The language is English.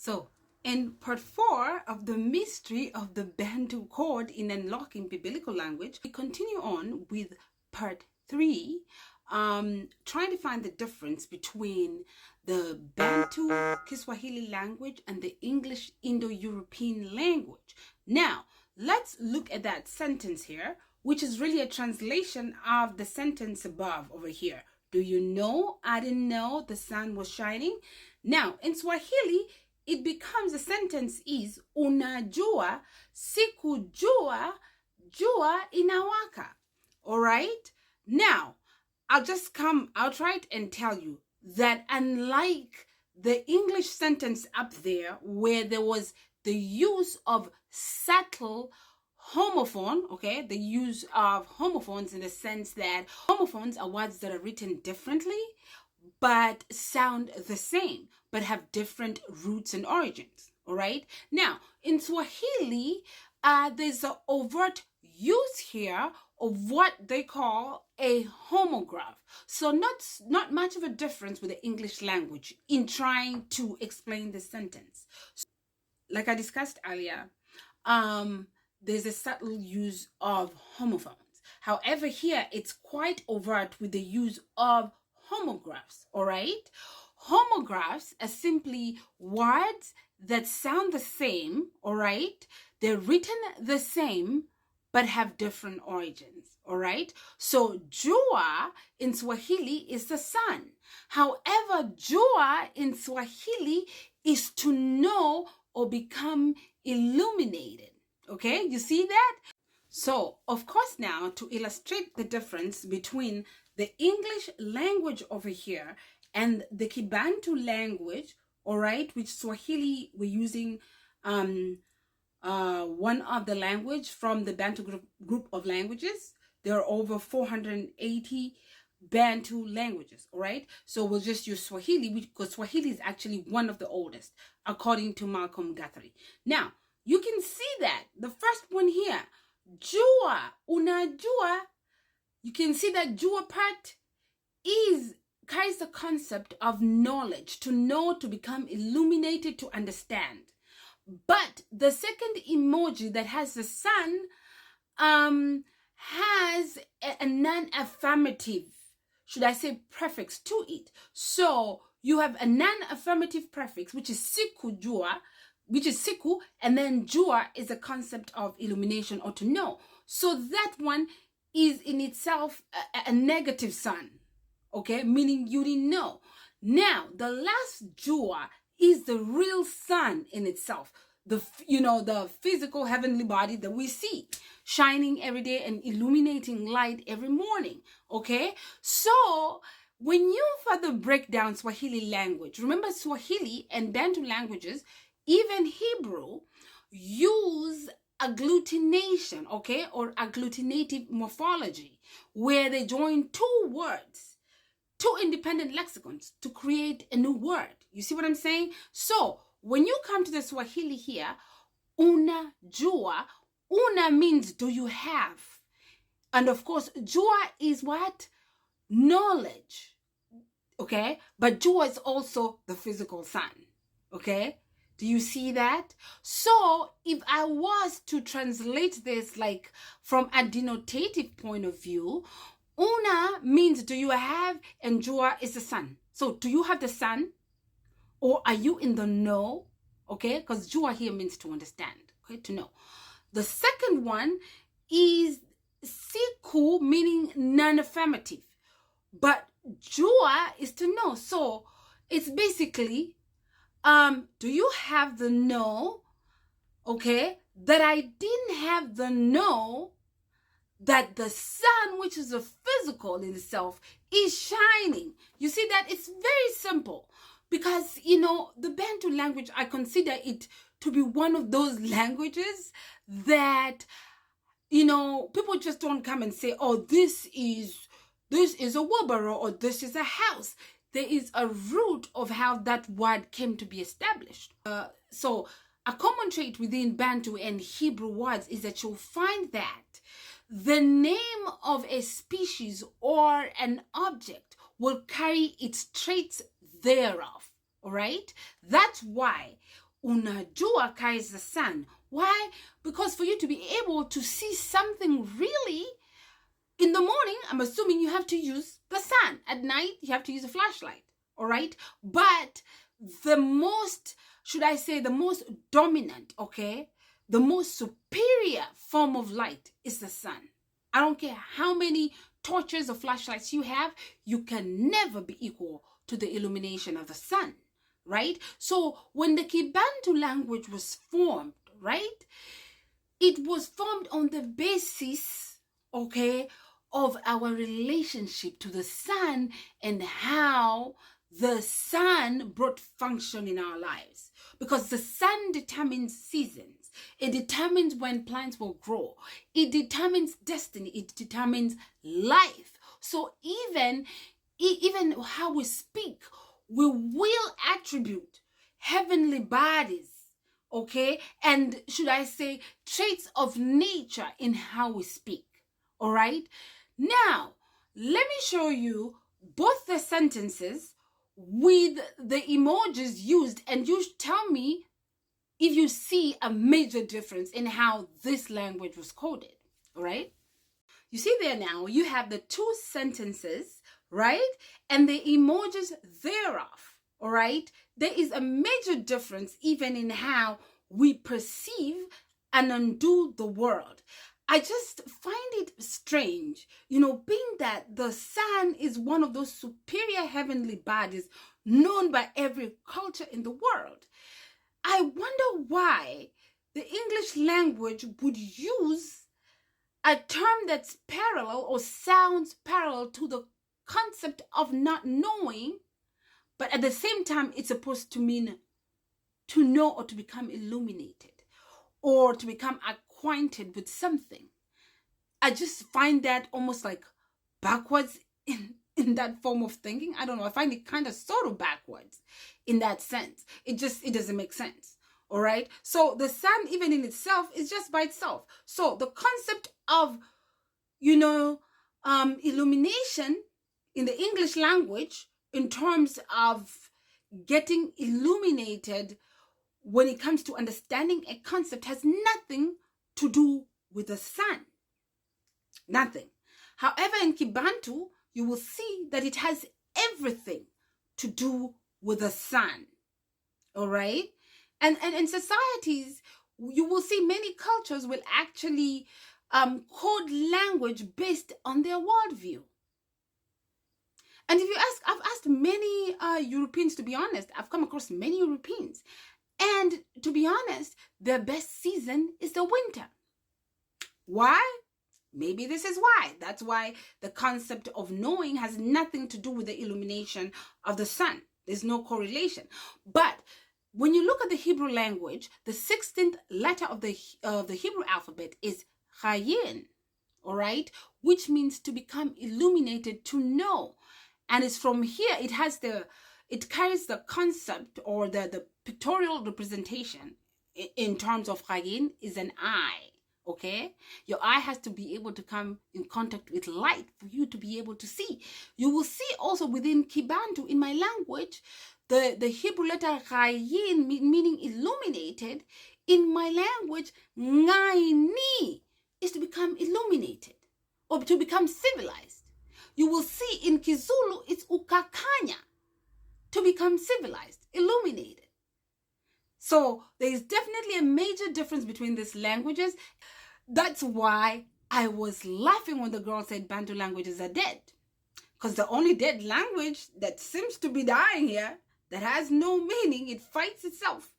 So, in part 4 of the mystery of the Bantu chord in unlocking biblical language, we continue on with part 3, trying to find the difference between the Bantu Kiswahili language and the English Indo-European language. Now, let's look at that sentence here, which is really a translation of the sentence above over here. Do you know? I didn't know the sun was shining. Now, in Swahili, it becomes a sentence is unajua sikujua jua inawaka. All right? Now, I'll try it and tell you that unlike the English sentence up there where there was the use of subtle homophone, okay, the use of homophones in the sense that homophones are words that are written differently but sound the same, but have different roots and origins. All right. Now, in Swahili, there's an overt use here of what they call a homograph. So not much of a difference with the English language in trying to explain the sentence. So, like I discussed earlier, there's a subtle use of homophones. However, here it's quite overt with the use of homographs. All right, homographs are simply words that sound the same. All right, they're written the same but have different origins. All right, so jua in Swahili is the sun. However, jua in Swahili is to know or become illuminated. Okay, you see that? So, of course, now to illustrate the difference between the English language over here and the Kibantu language, all right, which Swahili we're using one of the language from the Bantu group of languages. There are over 480 Bantu languages, all right? So we'll just use Swahili because Swahili is actually one of the oldest, according to Malcolm Guthrie. Now, you can see that the first one here, jua, unajua, you can see that jua part carries the concept of knowledge, to know, to become illuminated, to understand. But the second emoji that has the sun has a non-affirmative, should I say, prefix to it. So you have a non-affirmative prefix, which is siku jua, which is siku, and then jua is a concept of illumination or to know. So that one is in itself a negative sun, okay, meaning you didn't know. Now, the last jua is the real sun in itself, the physical heavenly body that we see shining every day and illuminating light every morning. Okay, so when you further break down Swahili language, remember Swahili and Bantu languages, even Hebrew, use agglutination, okay, or agglutinative morphology, where they join two words, two independent lexicons to create a new word. You see what I'm saying? So when you come to the Swahili here, una jua, una means do you have? And of course, jua is what? Knowledge. Okay? But jua is also the physical sun. Okay? Do you see that? So if I was to translate this like from a denotative point of view, una means do you have, and jua is the sun. So do you have the sun? Or are you in the know? Okay, because jua here means to understand, okay, to know. The second one is siku, meaning non-affirmative. But jua is to know. So it's basically, do you have the know, okay, that I didn't have the know that the sun, which is a physical in itself, is shining. You see that? It's very simple. Because, the Bantu language, I consider it to be one of those languages that, people just don't come and say, oh, this is a wheelbarrow or this is a house. There is a root of how that word came to be established. So a common trait within Bantu and Hebrew words is that you'll find that the name of a species or an object will carry its traits thereof. All right, that's why unajua carries the sun. Why? Because for you to be able to see something really, in the morning, I'm assuming you have to use the sun. At night, you have to use a flashlight. All right? But the most, should I say, the most dominant, okay, the most superior form of light is the sun. I don't care how many torches or flashlights you have, you can never be equal to the illumination of the sun, right? So when the Kibantu language was formed, right, it was formed on the basis, okay, of our relationship to the sun and how the sun brought function in our lives. Because the sun determines seasons. It determines when plants will grow. It determines destiny. It determines life. So even how we speak, we will attribute heavenly bodies, okay? And should I say traits of nature in how we speak, all right? Now, let me show you both the sentences with the emojis used, and you tell me if you see a major difference in how this language was coded, all right? You see there now, you have the two sentences, right? And the emojis thereof, all right? There is a major difference even in how we perceive and undo the world. I just find it strange, being that the sun is one of those superior heavenly bodies known by every culture in the world. I wonder why the English language would use a term that's parallel or sounds parallel to the concept of not knowing, but at the same time, it's supposed to mean to know or to become illuminated or to become acquainted with something. I just find that almost like backwards in that form of thinking. I don't know. I find it kind of sort of backwards in that sense. It doesn't make sense. All right. So the sun, even in itself, is just by itself. So the concept of, illumination in the English language in terms of getting illuminated when it comes to understanding a concept has nothing to do with the sun. Nothing. However, in Kibantu, you will see that it has everything to do with the sun. All right? And in societies, you will see many cultures will actually code language based on their worldview. And if you ask, I've asked many Europeans, to be honest, I've come across many Europeans. And to be honest, their best season is the winter. Why? Maybe this is why. That's why the concept of knowing has nothing to do with the illumination of the sun. There's no correlation. But when you look at the Hebrew language, the 16th letter of the Hebrew alphabet is Chayin, all right? Which means to become illuminated, to know. And it's from here, it carries the concept or the pictorial representation in terms of Chayin is an eye. Okay, your eye has to be able to come in contact with light for you to be able to see. You will see also within Kibantu, in my language, the Hebrew letter Chayin, meaning illuminated. In my language, Ngaini is to become illuminated or to become civilized. You will see in Kizulu, it's Ukakanya, to become civilized, illuminated. So there is definitely a major difference between these languages. That's why I was laughing when the girl said Bantu languages are dead. Because the only dead language that seems to be dying here, that has no meaning, it fights itself,